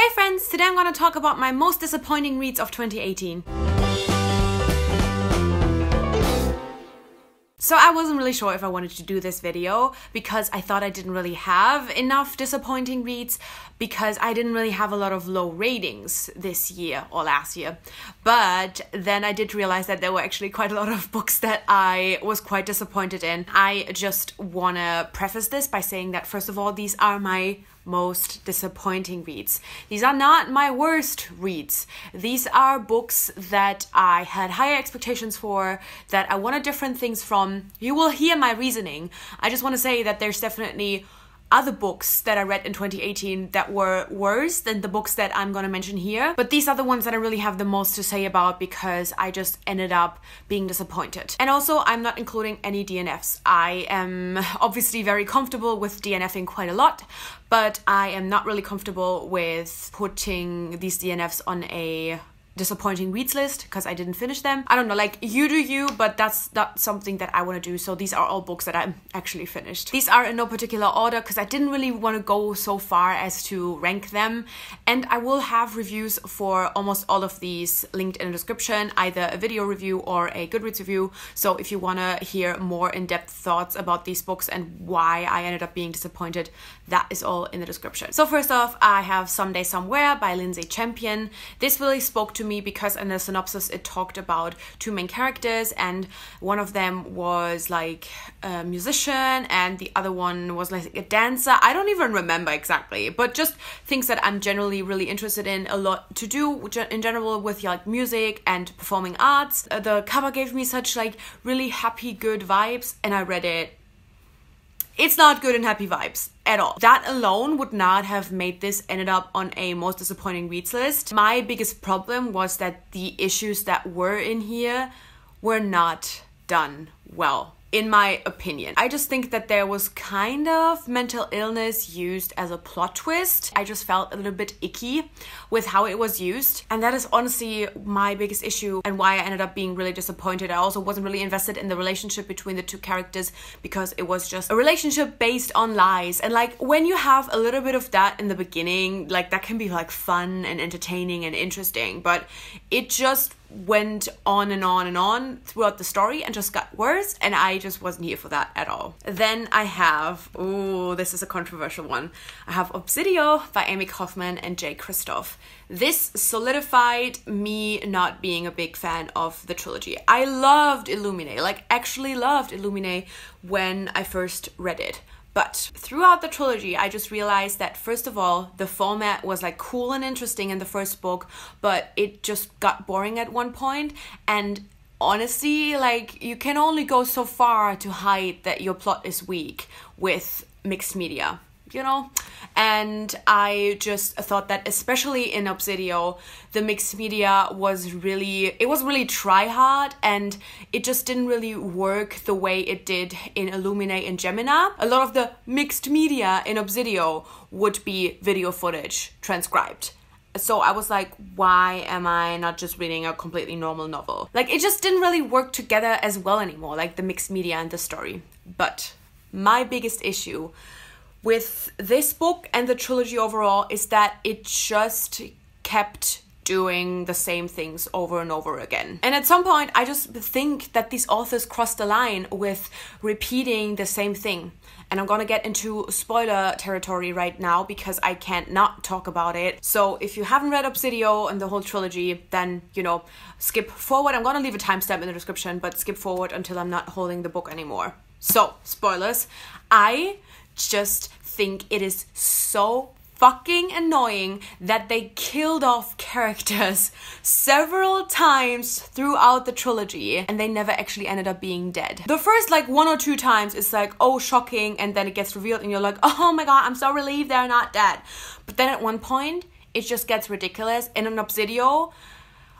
Hey friends, today I'm gonna talk about my most disappointing reads of 2018. So I wasn't really sure if I wanted to do this video because I thought I didn't really have enough disappointing reads because I didn't really have a lot of low ratings this year or last year. But then I did realize that there were actually quite a lot of books that I was quite disappointed in. I just wanna preface this by saying that first of all, these are my most disappointing reads. These are not my worst reads. These are books that I had higher expectations for, that I wanted different things from. You will hear my reasoning. I just want to say that there's definitely other books that I read in 2018 that were worse than the books that I'm gonna mention here. But these are the ones that I really have the most to say about because I just ended up being disappointed. And also, I'm not including any DNFs. I am obviously very comfortable with DNFing quite a lot, but I am not really comfortable with putting these DNFs on a disappointing reads list because I didn't finish them. I don't know, like you do you, but that's not something that I want to do. So these are all books that I actually finished. These are in no particular order because I didn't really want to go so far as to rank them. And I will have reviews for almost all of these linked in the description, either a video review or a Goodreads review. So if you want to hear more in-depth thoughts about these books and why I ended up being disappointed, that is all in the description. So first off, I have Someday Somewhere by Lindsay Champion. This really spoke to me because in the synopsis it talked about two main characters, and one of them was like a musician and the other one was like a dancer. I don't even remember exactly, but just things that I'm generally really interested in, a lot to do in general with like music and performing arts. The cover gave me such like really happy, good vibes, and I read it. It's not good and happy vibes at all. That alone would not have made this ended up on a most disappointing reads list. My biggest problem was that the issues that were in here were not done well, in my opinion. I just think that there was kind of mental illness used as a plot twist. I just felt a little bit icky with how it was used. And that is honestly my biggest issue and why I ended up being really disappointed. I also wasn't really invested in the relationship between the two characters because it was just a relationship based on lies. And like when you have a little bit of that in the beginning, like that can be like fun and entertaining and interesting, but it just went on and on and on throughout the story and just got worse, and I just wasn't here for that at all. Then I have, oh, this is a controversial one. I have Obsidio by Amy Kaufman and Jay Kristoff. This solidified me not being a big fan of the trilogy. I loved Illuminae, like actually loved Illuminae when I first read it. But throughout the trilogy, I just realized that first of all, the format was like cool and interesting in the first book, but it just got boring at one point. And honestly, like you can only go so far to hide that your plot is weak with mixed media, you know? And I just thought that especially in Obsidio, the mixed media was really try hard, and it just didn't really work the way it did in Illuminae and Gemina. A lot of the mixed media in Obsidio would be video footage transcribed. So I was like, why am I not just reading a completely normal novel? Like it just didn't really work together as well anymore, like the mixed media and the story. But my biggest issue with this book and the trilogy overall is that it just kept doing the same things over and over again. And at some point, I just think that these authors crossed the line with repeating the same thing. And I'm gonna get into spoiler territory right now because I can't not talk about it. So if you haven't read Obsidio and the whole trilogy, then, you know, skip forward. I'm gonna leave a timestamp in the description, but skip forward until I'm not holding the book anymore. So, spoilers. I just think it is so fucking annoying that they killed off characters several times throughout the trilogy and they never actually ended up being dead. The first like 1 or 2 times it's like, oh, shocking, and then it gets revealed and you're like, oh my god, I'm so relieved they're not dead. But then at one point it just gets ridiculous. And in Obsidio,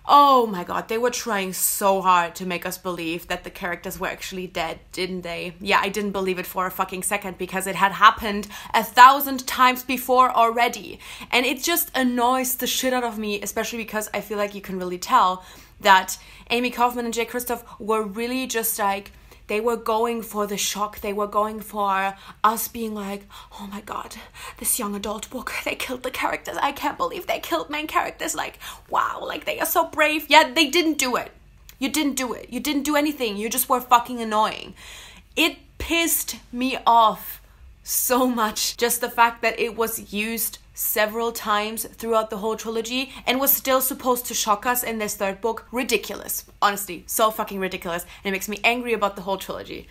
oh my god, they were trying so hard to make us believe that the characters were actually dead, didn't they? Yeah, I didn't believe it for a fucking second because it had happened 1,000 times before already. And it just annoys the shit out of me, especially because I feel like you can really tell that Amy Kaufman and Jay Kristoff were really just like, They were going for the shock. They were going for us being like, oh my god, this young adult book, they killed the characters. I can't believe they killed main characters. Like, wow, like they are so brave. Yeah, they didn't do it. You didn't do it. You didn't do anything. You just were fucking annoying. It pissed me off so much. Just the fact that it was used several times throughout the whole trilogy and was still supposed to shock us in this third book. Ridiculous. Honestly, so fucking ridiculous. And it makes me angry about the whole trilogy.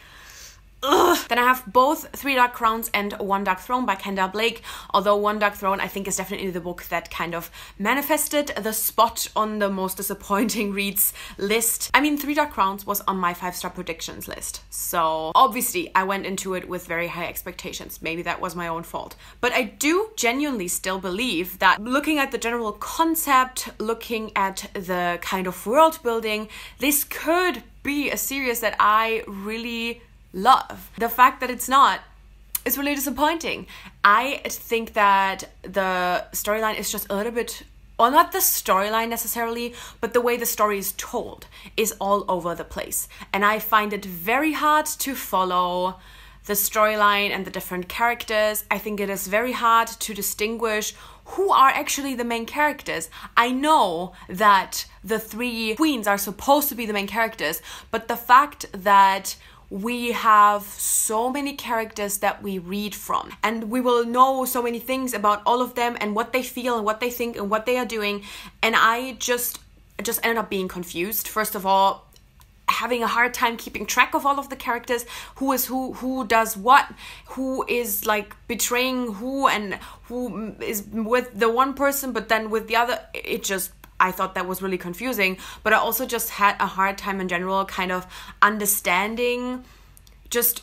Ugh. Then I have both Three Dark Crowns and One Dark Throne by Kendall Blake, although One Dark Throne I think is definitely the book that kind of manifested the spot on the most disappointing reads list. I mean, Three Dark Crowns was on my 5-star predictions list, so obviously I went into it with very high expectations. Maybe that was my own fault. But I do genuinely still believe that looking at the general concept, looking at the kind of world building, this could be a series that I really love. The fact that it's not is really disappointing. I think that the storyline is just a little bit, well, not the storyline necessarily, but the way the story is told is all over the place. And I find it very hard to follow the storyline and the different characters. I think it is very hard to distinguish who are actually the main characters. I know that the 3 queens are supposed to be the main characters, but the fact that we have so many characters that we read from, and we will know so many things about all of them and what they feel and what they think and what they are doing, and I just ended up being confused. First of all, having a hard time keeping track of all of the characters, who is who does what, who is like betraying who, and who is with the one person but then with the other. I thought that was really confusing, but I also just had a hard time in general kind of understanding just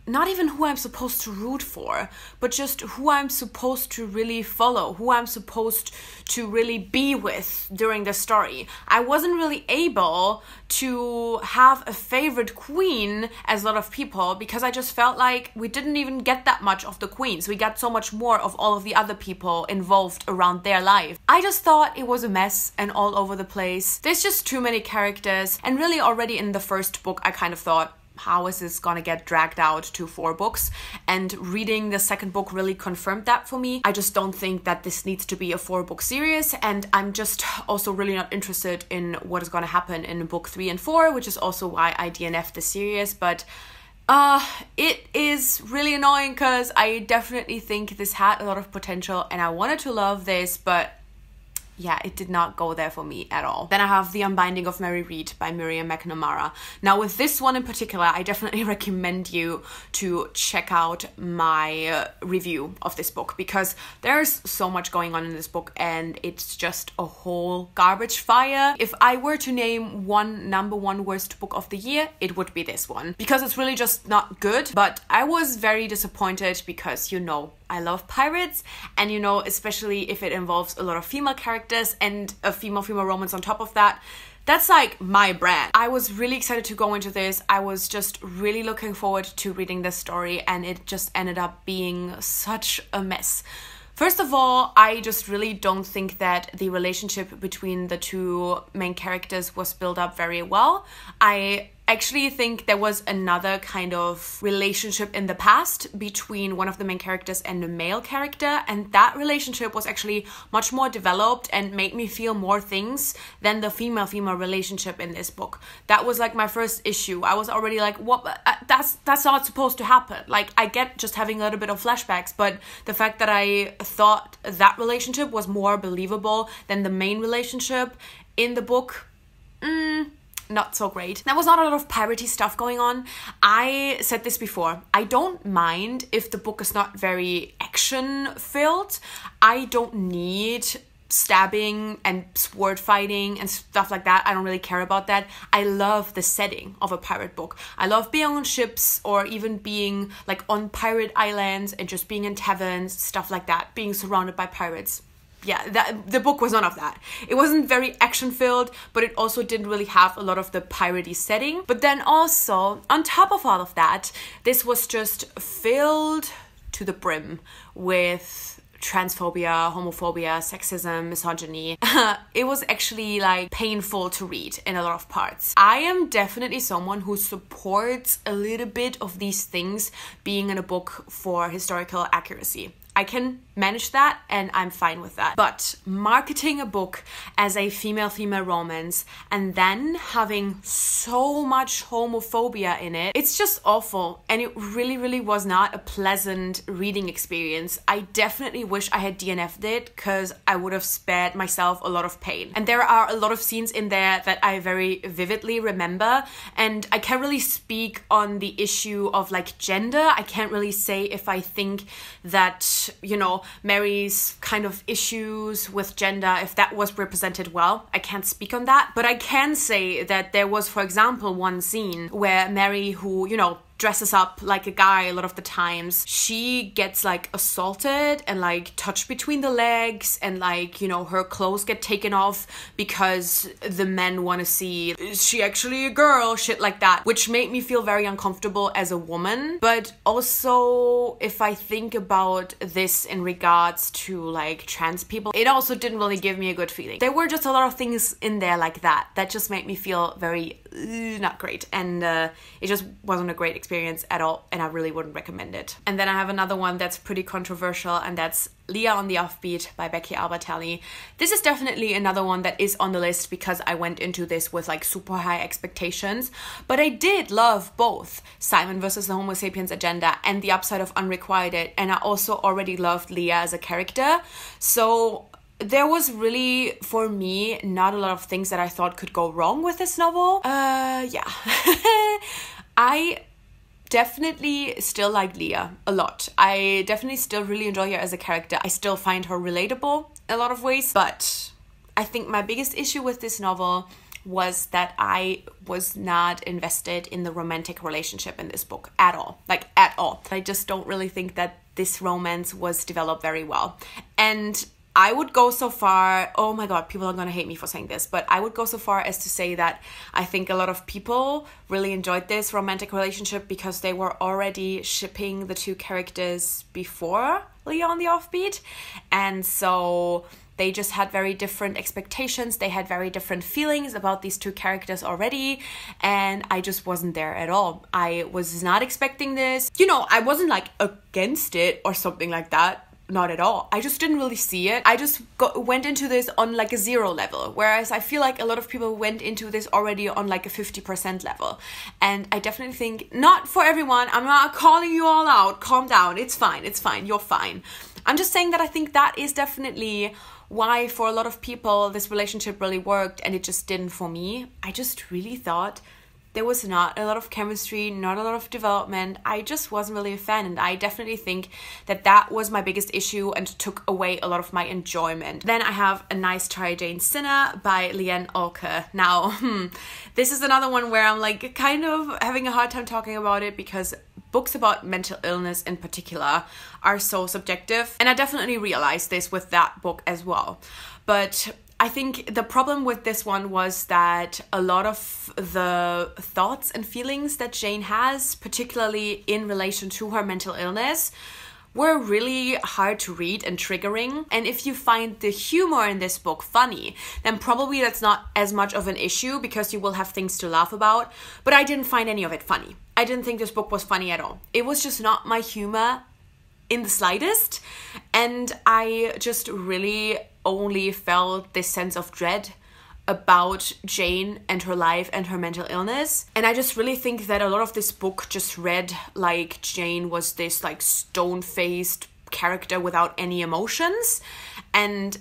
not even who I'm supposed to root for, but just who I'm supposed to really follow, who I'm supposed to really be with during the story. I wasn't really able to have a favorite queen as a lot of people, because I just felt like we didn't even get that much of the queens. We got so much more of all of the other people involved around their life. I just thought it was a mess and all over the place. There's just too many characters, and really already in the first book I kind of thought, how is this gonna get dragged out to 4 books? And reading the second book really confirmed that for me. I just don't think that this needs to be a 4-book series, and I'm just also really not interested in what is gonna happen in book 3 and 4, which is also why I DNF'd the series. But it is really annoying because I definitely think this had a lot of potential and I wanted to love this, but yeah, it did not go there for me at all. Then I have The Unbinding of Mary Read by Miriam McNamara. Now with this one in particular, I definitely recommend you to check out my review of this book, because there's so much going on in this book and it's just a whole garbage fire. If I were to name one number 1 worst book of the year, it would be this one, because it's really just not good. But I was very disappointed because, you know, I love pirates, and you know, especially if it involves a lot of female characters and a female romance on top of that, that's like my brand. I was really excited to go into this. I was just really looking forward to reading this story, and it just ended up being such a mess. First of all, I just really don't think that the relationship between the 2 main characters was built up very well. I actually think there was another kind of relationship in the past between one of the main characters and a male character, and that relationship was actually much more developed and made me feel more things than the female relationship in this book. That was like my first issue. I was already like, what? That's not supposed to happen. Like, I get just having a little bit of flashbacks, but the fact that I thought that relationship was more believable than the main relationship in the book, not so great. There was not a lot of piratey stuff going on. I said this before, I don't mind if the book is not very action filled. I don't need stabbing and sword fighting and stuff like that. I don't really care about that. I love the setting of a pirate book. I love being on ships, or even being like on pirate islands and just being in taverns, stuff like that, being surrounded by pirates. Yeah, the book was none of that. It wasn't very action-filled, but it also didn't really have a lot of the piratey setting. But then also, on top of all of that, this was just filled to the brim with transphobia, homophobia, sexism, misogyny. It was actually like painful to read in a lot of parts. I am definitely someone who supports a little bit of these things being in a book for historical accuracy. I can manage that and I'm fine with that. But marketing a book as a female-female romance and then having so much homophobia in it, it's just awful. And it really, really was not a pleasant reading experience. I definitely wish I had DNF'd it because I would have spared myself a lot of pain. And there are a lot of scenes in there that I very vividly remember. And I can't really speak on the issue of like gender. I can't really say if I think that, you know, Mary's kind of issues with gender, if that was represented well. I can't speak on that, but I can say that there was, for example, one scene where Mary, who, you know, dresses up like a guy a lot of the times, she gets like assaulted and like touched between the legs, and like, you know, her clothes get taken off because the men want to see, is she actually a girl, shit like that, which made me feel very uncomfortable as a woman. But also, if I think about this in regards to like trans people, it also didn't really give me a good feeling. There were just a lot of things in there like that just made me feel very not great, and it just wasn't a great experience at all, and I really wouldn't recommend it. And then I have another one that's pretty controversial, and that's Leah on the Offbeat by Becky Albertalli. This is definitely another one that is on the list because I went into this with like super high expectations, but I did love both Simon versus the Homo Sapiens Agenda and The Upside of Unrequited, and I also already loved Leah as a character. So there was really, for me, not a lot of things that I thought could go wrong with this novel. Yeah. I definitely still like Leah a lot. I definitely still really enjoy her as a character. I still find her relatable in a lot of ways. But I think my biggest issue with this novel was that I was not invested in the romantic relationship in this book at all. Like, at all. I just don't really think that this romance was developed very well. And I would go so far, oh my god, people are gonna hate me for saying this, but I would go so far as to say that I think a lot of people really enjoyed this romantic relationship because they were already shipping the two characters before Leah on the Offbeat. And so they just had very different expectations. They had very different feelings about these two characters already. And I just wasn't there at all. I was not expecting this. You know, I wasn't like against it or something like that. Not at all. I just didn't really see it. I just went into this on like a 0 level, whereas I feel like a lot of people went into this already on like a 50% level. And I definitely think, not for everyone, I'm not calling you all out, calm down, it's fine, you're fine. I'm just saying that I think that is definitely why for a lot of people this relationship really worked and it just didn't for me. I just really thought there was not a lot of chemistry, not a lot of development. I just wasn't really a fan, and I definitely think that that was my biggest issue and took away a lot of my enjoyment. Then I have A Nice Try Jane Sinner by Leanne Olke. Now, this is another one where I'm like kind of having a hard time talking about it because books about mental illness in particular are so subjective, and I definitely realized this with that book as well. But I think the problem with this one was that a lot of the thoughts and feelings that Jane has, particularly in relation to her mental illness, were really hard to read and triggering. And if you find the humor in this book funny, then probably that's not as much of an issue because you will have things to laugh about. But I didn't find any of it funny. I didn't think this book was funny at all. It was just not my humor in the slightest. And I just really only felt this sense of dread about Jane and her life and her mental illness. And I just really think that a lot of this book just read like Jane was this like stone-faced character without any emotions. And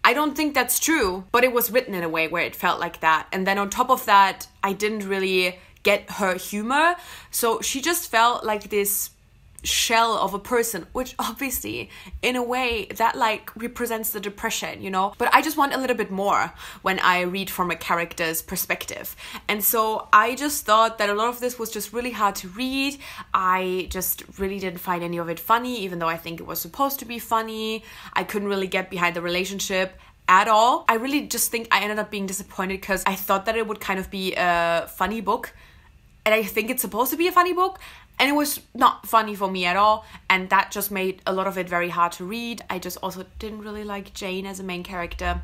I don't think that's true, but it was written in a way where it felt like that. And then on top of that, I didn't really get her humor. So she just felt like this shell of a person, which obviously in a way that like represents the depression, you know, but I just want a little bit more when I read from a character's perspective. And so I just thought that a lot of this was just really hard to read. I just really didn't find any of it funny, even though I think it was supposed to be funny. I couldn't really get behind the relationship at all. I really just think I ended up being disappointed because I thought that it would kind of be a funny book, and I think it's supposed to be a funny book. And it was not funny for me at all, and that just made a lot of it very hard to read. I just also didn't really like Jane as a main character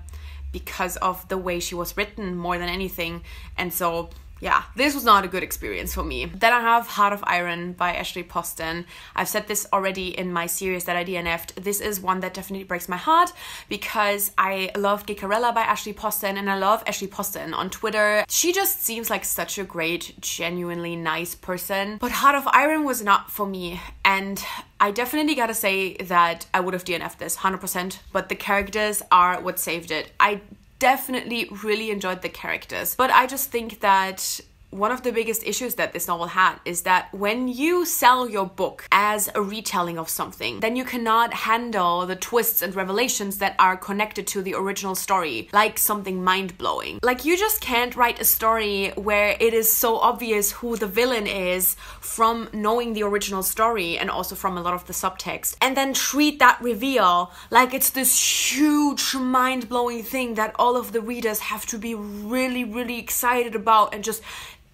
because of the way she was written more than anything. And so yeah, this was not a good experience for me. Then I have Heart of Iron by Ashley Poston. I've said this already in my series that I DNF'd. This is one that definitely breaks my heart because I love Gekarella by Ashley Poston, and I love Ashley Poston on Twitter. She just seems like such a great, genuinely nice person. But Heart of Iron was not for me, and I definitely gotta say that I would have DNF'd this 100%, but the characters are what saved it. I definitely really enjoyed the characters, but I just think that one of the biggest issues that this novel had is that when you sell your book as a retelling of something, then you cannot handle the twists and revelations that are connected to the original story, like something mind-blowing. Like, you just can't write a story where it is so obvious who the villain is from knowing the original story and also from a lot of the subtext, and then treat that reveal like it's this huge mind-blowing thing that all of the readers have to be really, really excited about and just,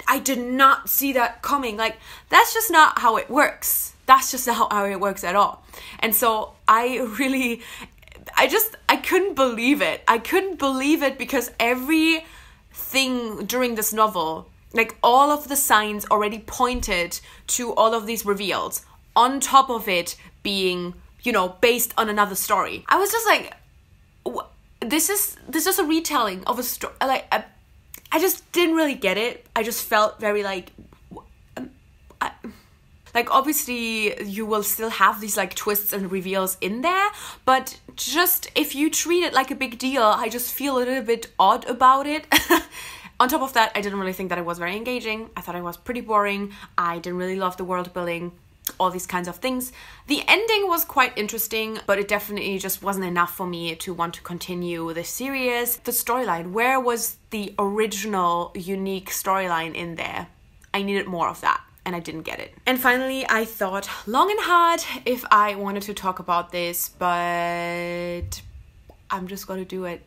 I did not see that coming. Like, that's just not how it works. That's just not how it works at all. And so I couldn't believe it. I couldn't believe it because everything during this novel, like all of the signs already pointed to all of these reveals, on top of it being, you know, based on another story. I was just like, this is a retelling of a story. I just didn't really get it. I just felt very like obviously you will still have these like twists and reveals in there, but just if you treat it like a big deal, I just feel a little bit odd about it. On top of that, I didn't really think that it was very engaging. I thought it was pretty boring. I didn't really love the world building, all these kinds of things. The ending was quite interesting, but it definitely just wasn't enough for me to want to continue the series. The storyline, where was the original unique storyline in there? I needed more of that, and I didn't get it. And finally, I thought long and hard if I wanted to talk about this, but I'm just gonna do it.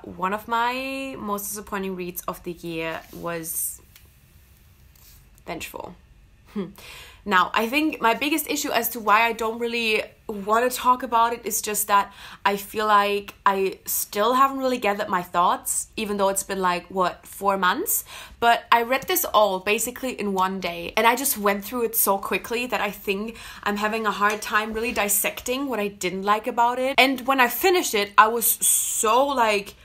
One of my most disappointing reads of the year was Vengeful. Now, I think my biggest issue as to why I don't really want to talk about it is just that I feel like I still haven't really gathered my thoughts, even though it's been like, 4 months? But I read this all basically in one day, and I just went through it so quickly that I think I'm having a hard time really dissecting what I didn't like about it. And when I finished it, I was so like,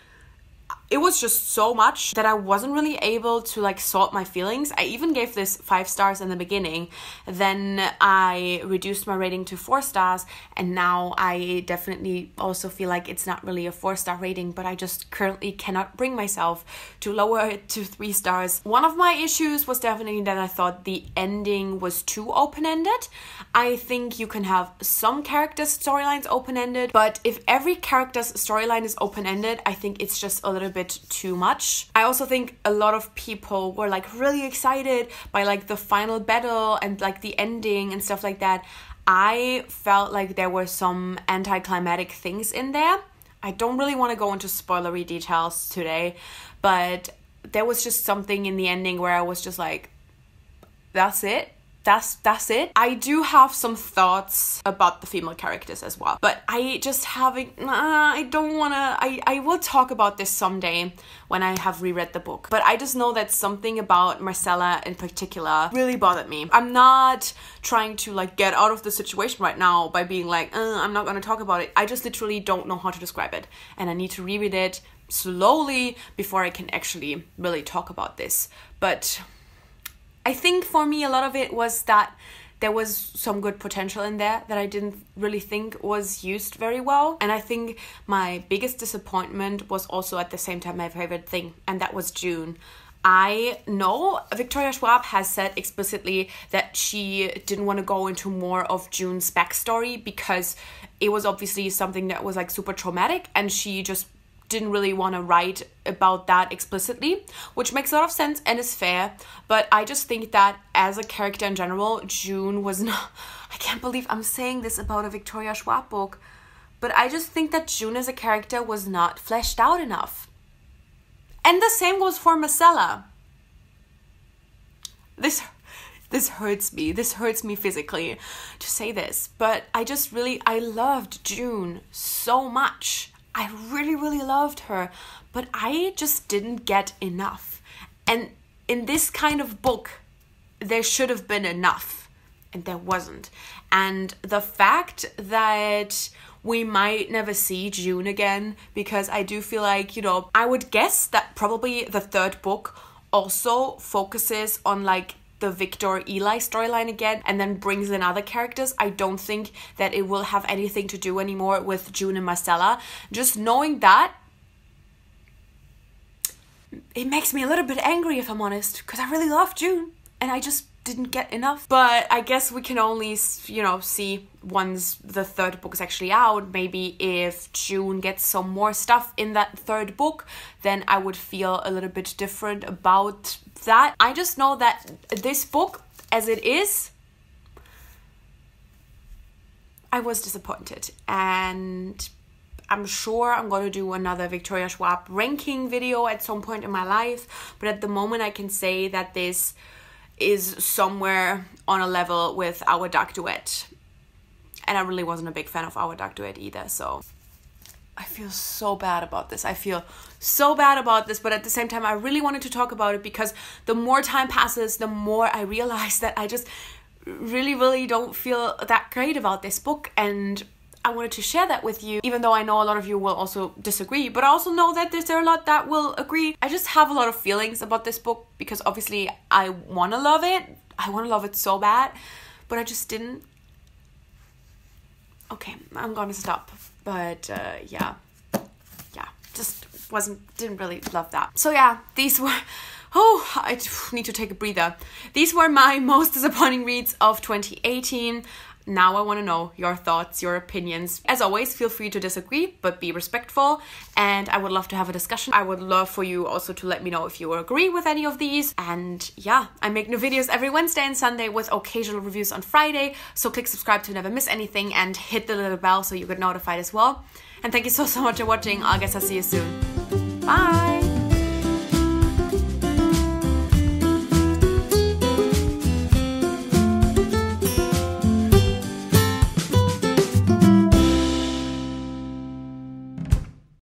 it was just so much that I wasn't really able to like sort my feelings. I even gave this 5 stars in the beginning. Then I reduced my rating to 4 stars. And now I definitely also feel like it's not really a 4-star rating, but I just currently cannot bring myself to lower it to 3 stars. One of my issues was definitely that I thought the ending was too open-ended. I think you can have some characters' storylines open-ended, but if every character's storyline is open-ended, I think it's just a little bit too much. I also think a lot of people were like really excited by like the final battle and like the ending and stuff like that. I felt like there were some anticlimactic things in there. I don't really want to go into spoilery details today, but there was just something in the ending where I was just like, that's it. That's it. I do have some thoughts about the female characters as well, but I just haven't, I don't want to, I will talk about this someday when I have reread the book, but I just know that something about Marcella in particular really bothered me. I'm not trying to like get out of the situation right now by being like, I'm not going to talk about it. I just literally don't know how to describe it, and I need to reread it slowly before I can actually really talk about this. But I think for me, a lot of it was that there was some good potential in there that I didn't really think was used very well. And I think my biggest disappointment was also at the same time my favorite thing, and that was June. I know Victoria Schwab has said explicitly that she didn't want to go into more of June's backstory because it was obviously something that was like super traumatic, and she just didn't really want to write about that explicitly, which makes a lot of sense and is fair. But I just think that as a character in general, June was not, I can't believe I'm saying this about a Victoria Schwab book, but I just think that June as a character was not fleshed out enough. And the same goes for Marcella. This this hurts me. This hurts me physically to say this. But I loved June so much. I really, really loved her. But I just didn't get enough. And in this kind of book, there should have been enough. And there wasn't. And the fact that we might never see June again, because I do feel like, you know, I would guess that probably the third book also focuses on like the Victor Eli storyline again and then brings in other characters. I don't think that it will have anything to do anymore with June and Marcella. Just knowing that, it makes me a little bit angry, if I'm honest, because I really love June and I just didn't get enough. But I guess we can only, you know, see once the third book is actually out. Maybe if June gets some more stuff in that third book, then I would feel a little bit different about that. I just know that this book, as it is, I was disappointed, and I'm sure I'm going to do another Victoria Schwab ranking video at some point in my life, but at the moment I can say that this is somewhere on a level with Our Dark Duet. And I really wasn't a big fan of Our Dark Duet either, so I feel so bad about this. I feel so bad about this, but at the same time I really wanted to talk about it because the more time passes, the more I realize that I just really, really don't feel that great about this book, and I wanted to share that with you, even though I know a lot of you will also disagree, but I also know that there's a lot that will agree. I just have a lot of feelings about this book because obviously I want to love it. I want to love it so bad, but I just didn't. Okay, I'm gonna stop. But yeah, just didn't really love that. So yeah, these were, I need to take a breather. These were my most disappointing reads of 2018. Now I want to know your thoughts, your opinions. As always, feel free to disagree, but be respectful. And I would love to have a discussion. I would love for you also to let me know if you agree with any of these. And yeah, I make new videos every Wednesday and Sunday with occasional reviews on Friday. So click subscribe to never miss anything and hit the little bell so you get notified as well. And thank you so much for watching. I guess I'll see you soon. Bye!